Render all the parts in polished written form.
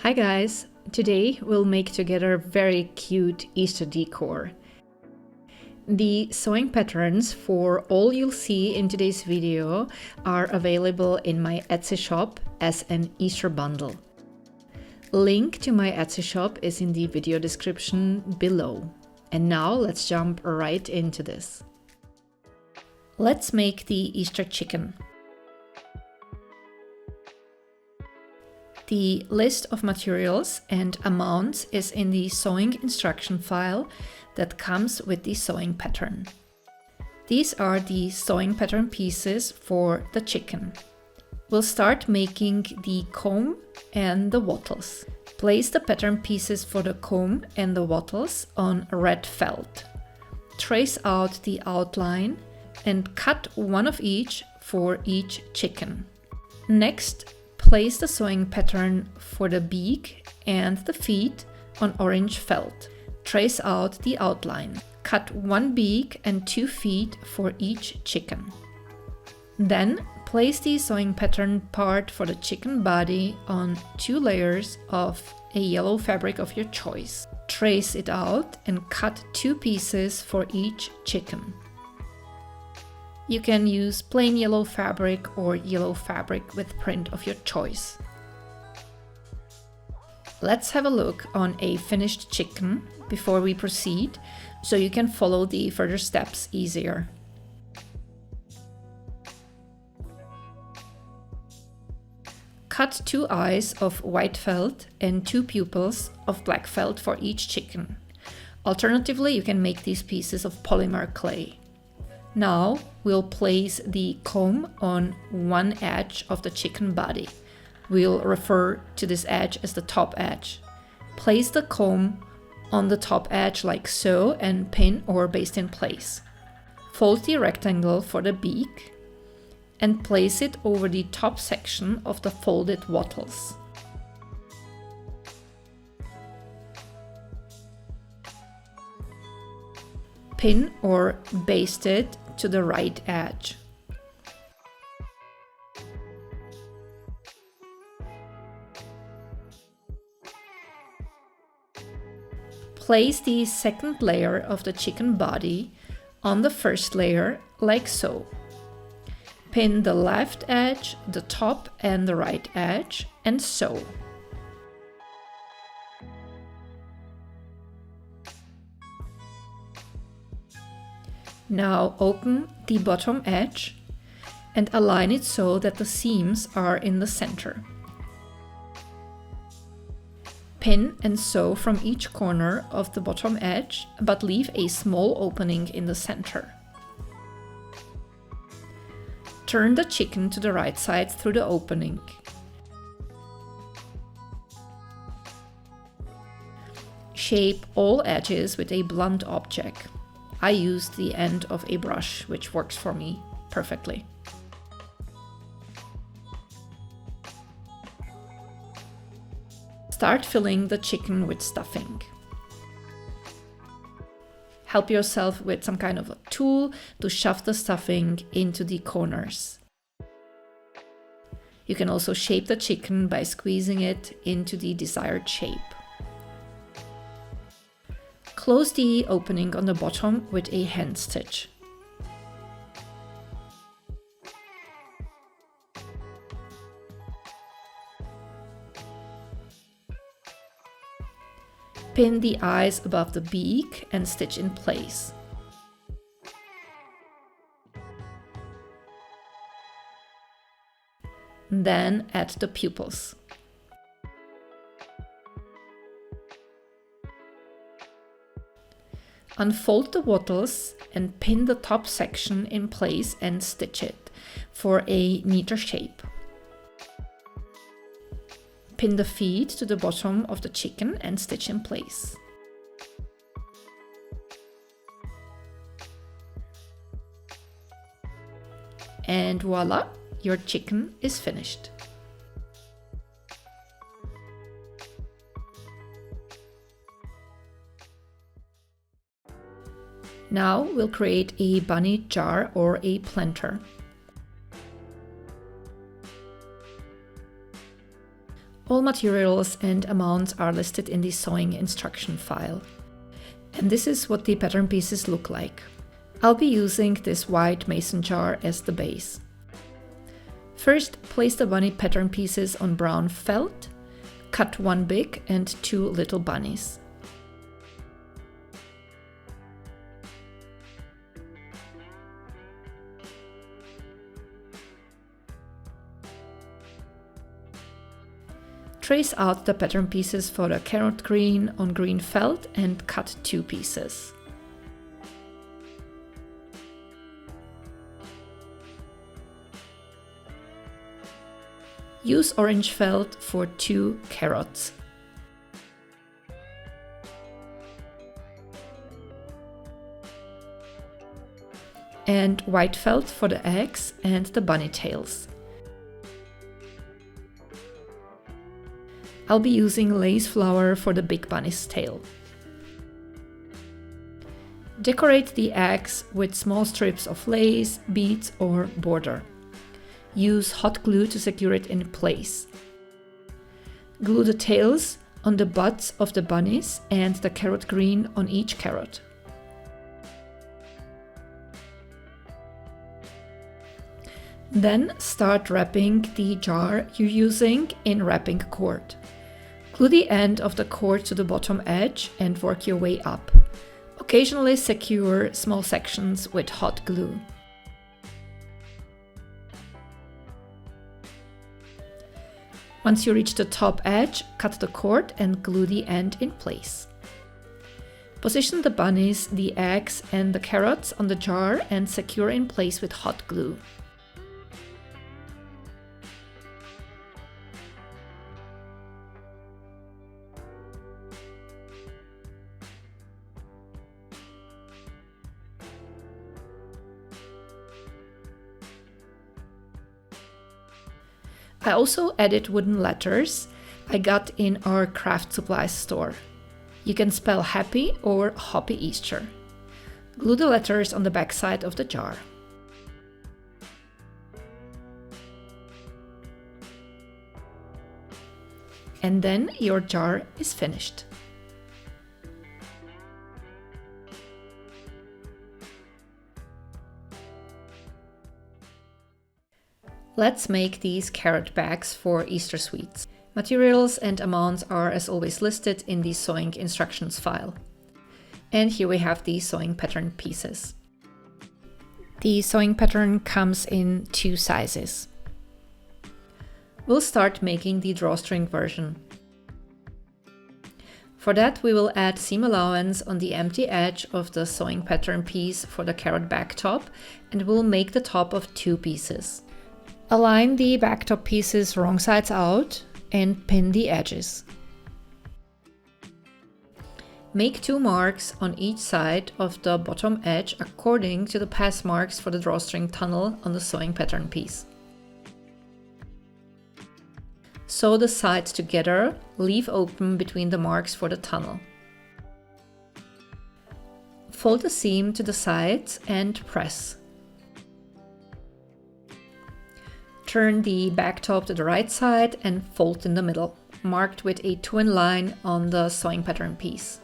Hi guys! Today we'll make together very cute Easter decor. The sewing patterns for all you'll see in today's video are available in my Etsy shop as an Easter bundle. Link to my Etsy shop is in the video description below. And now let's jump right into this. Let's make the Easter chicken. The list of materials and amounts is in the sewing instruction file that comes with the sewing pattern. These are the sewing pattern pieces for the chicken. We'll start making the comb and the wattles. Place the pattern pieces for the comb and the wattles on red felt. Trace out the outline and cut one of each for each chicken. Next, place the sewing pattern for the beak and the feet on orange felt. Trace out the outline. Cut one beak and 2 feet for each chicken. Then place the sewing pattern part for the chicken body on 2 layers of a yellow fabric of your choice. Trace it out and cut 2 pieces for each chicken. You can use plain yellow fabric or yellow fabric with print of your choice. Let's have a look on a finished chicken before we proceed, so you can follow the further steps easier. Cut 2 eyes of white felt and 2 pupils of black felt for each chicken. Alternatively, you can make these pieces of polymer clay. Now we'll place the comb on one edge of the chicken body. We'll refer to this edge as the top edge. Place the comb on the top edge like so and pin or baste in place. Fold the rectangle for the beak and place it over the top section of the folded wattles. Pin or baste it to the right edge. Place the second layer of the chicken body on the first layer like so. Pin the left edge, the top and the right edge, and sew. Now open the bottom edge and align it so that the seams are in the center. Pin and sew from each corner of the bottom edge, but leave a small opening in the center. Turn the chicken to the right side through the opening. Shape all edges with a blunt object. I used the end of a brush, which works for me perfectly. Start filling the chicken with stuffing. Help yourself with some kind of a tool to shove the stuffing into the corners. You can also shape the chicken by squeezing it into the desired shape. Close the opening on the bottom with a hand stitch. Pin the eyes above the beak and stitch in place. Then add the pupils. Unfold the wattles and pin the top section in place and stitch it for a neater shape. Pin the feet to the bottom of the chicken and stitch in place. And voila, your chicken is finished. Now we'll create a bunny jar or a planter. All materials and amounts are listed in the sewing instruction file. And this is what the pattern pieces look like. I'll be using this white mason jar as the base. First, place the bunny pattern pieces on brown felt. Cut one big and two little bunnies. Trace out the pattern pieces for the carrot green on green felt and cut two pieces. Use orange felt for two carrots. And white felt for the eggs and the bunny tails. I'll be using lace flower for the big bunny's tail. Decorate the eggs with small strips of lace, beads or border. Use hot glue to secure it in place. Glue the tails on the butts of the bunnies and the carrot green on each carrot. Then start wrapping the jar you're using in wrapping cord. Glue the end of the cord to the bottom edge and work your way up. Occasionally secure small sections with hot glue. Once you reach the top edge, cut the cord and glue the end in place. Position the bunnies, the eggs and the carrots on the jar and secure in place with hot glue. I also added wooden letters I got in our craft supplies store. You can spell happy or Happy Easter. Glue the letters on the back side of the jar. And then your jar is finished. Let's make these carrot bags for Easter sweets. Materials and amounts are as always listed in the sewing instructions file. And here we have the sewing pattern pieces. The sewing pattern comes in two sizes. We'll start making the drawstring version. For that we will add seam allowance on the empty edge of the sewing pattern piece for the carrot bag top, and we'll make the top of two pieces. Align the backtop pieces wrong sides out and pin the edges. Make two marks on each side of the bottom edge according to the pass marks for the drawstring tunnel on the sewing pattern piece. Sew the sides together, leave open between the marks for the tunnel. Fold the seam to the sides and press. Turn the back top to the right side and fold in the middle, marked with a twin line on the sewing pattern piece.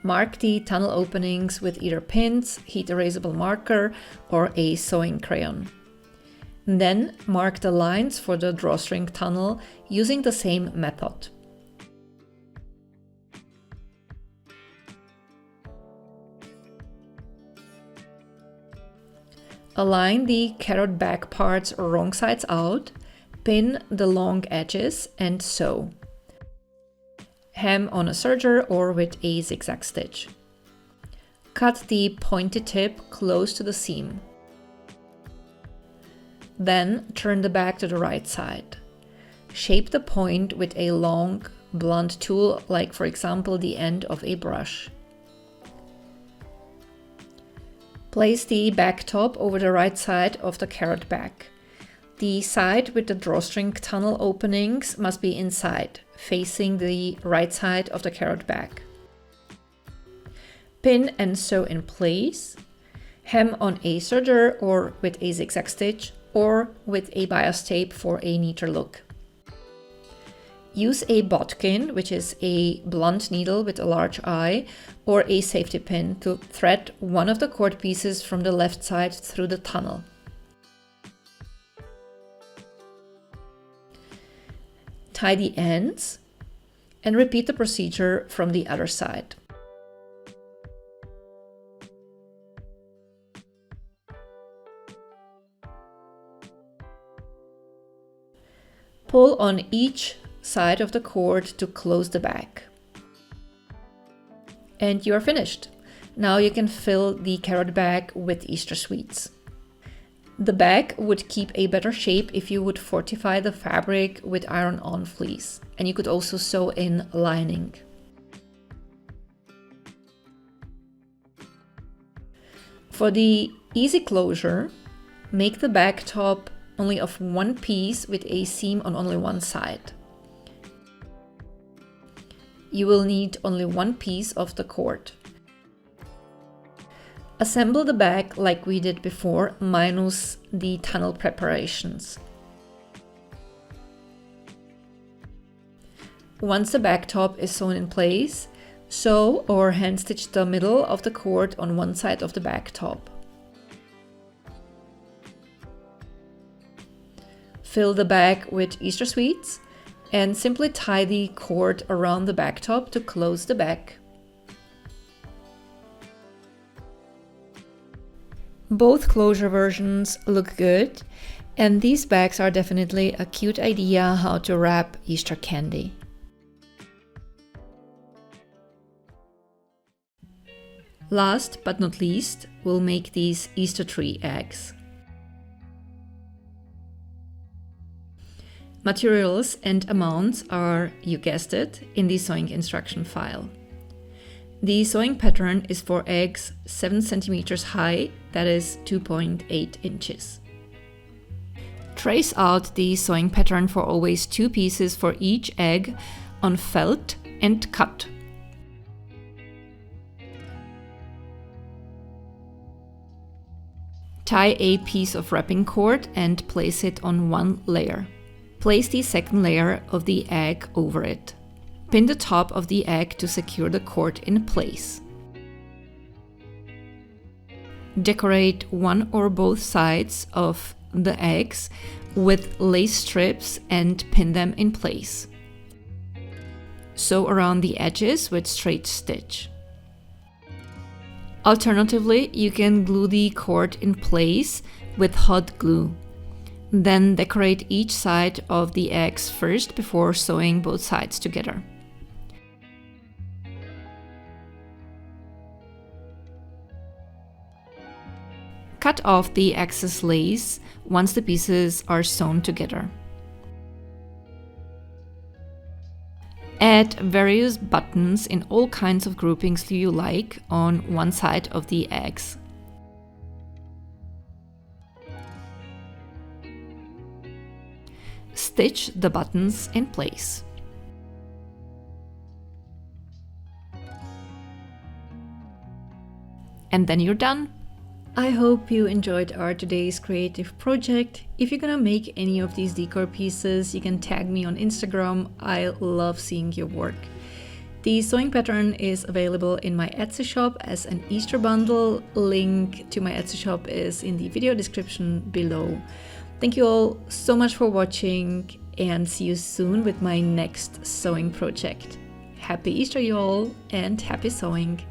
Mark the tunnel openings with either pins, heat erasable marker, or a sewing crayon. Then mark the lines for the drawstring tunnel using the same method. Align the carrot bag parts wrong sides out, pin the long edges and sew. Hem on a serger or with a zigzag stitch. Cut the pointy tip close to the seam. Then turn the bag to the right side. Shape the point with a long, blunt tool, like for example the end of a brush. Place the back top over the right side of the carrot bag. The side with the drawstring tunnel openings must be inside, facing the right side of the carrot bag. Pin and sew in place. Hem on a serger or with a zigzag stitch, or with a bias tape for a neater look. Use a bodkin, which is a blunt needle with a large eye, or a safety pin to thread one of the cord pieces from the left side through the tunnel. Tie the ends and repeat the procedure from the other side. Pull on each side of the cord to close the bag. And you are finished. Now you can fill the carrot bag with Easter sweets. The bag would keep a better shape if you would fortify the fabric with iron-on fleece, and you could also sew in lining. For the easy closure, make the bag top only of one piece with a seam on only one side. You will need only one piece of the cord. Assemble the bag like we did before, minus the tunnel preparations. Once the bag top is sewn in place, sew or hand stitch the middle of the cord on one side of the bag top. Fill the bag with Easter sweets and simply tie the cord around the bag top to close the bag. Both closure versions look good, and these bags are definitely a cute idea how to wrap Easter candy. Last but not least, we'll make these Easter tree eggs. Materials and amounts are, you guessed it, in the sewing instruction file. The sewing pattern is for eggs 7 centimeters high, that is 2.8 inches. Trace out the sewing pattern for always 2 pieces for each egg on felt and cut. Tie a piece of wrapping cord and place it on one layer. Place the second layer of the egg over it. Pin the top of the egg to secure the cord in place. Decorate one or both sides of the eggs with lace strips and pin them in place. Sew around the edges with straight stitch. Alternatively, you can glue the cord in place with hot glue. Then decorate each side of the eggs first before sewing both sides together. Cut off the excess lace once the pieces are sewn together. Add various buttons in all kinds of groupings you like on one side of the eggs. Stitch the buttons in place. And then you're done. I hope you enjoyed our today's creative project. If you're gonna make any of these decor pieces, you can tag me on Instagram. I love seeing your work. The sewing pattern is available in my Etsy shop as an Easter bundle. Link to my Etsy shop is in the video description below. Thank you all so much for watching, and see you soon with my next sewing project. Happy Easter, you all, and happy sewing!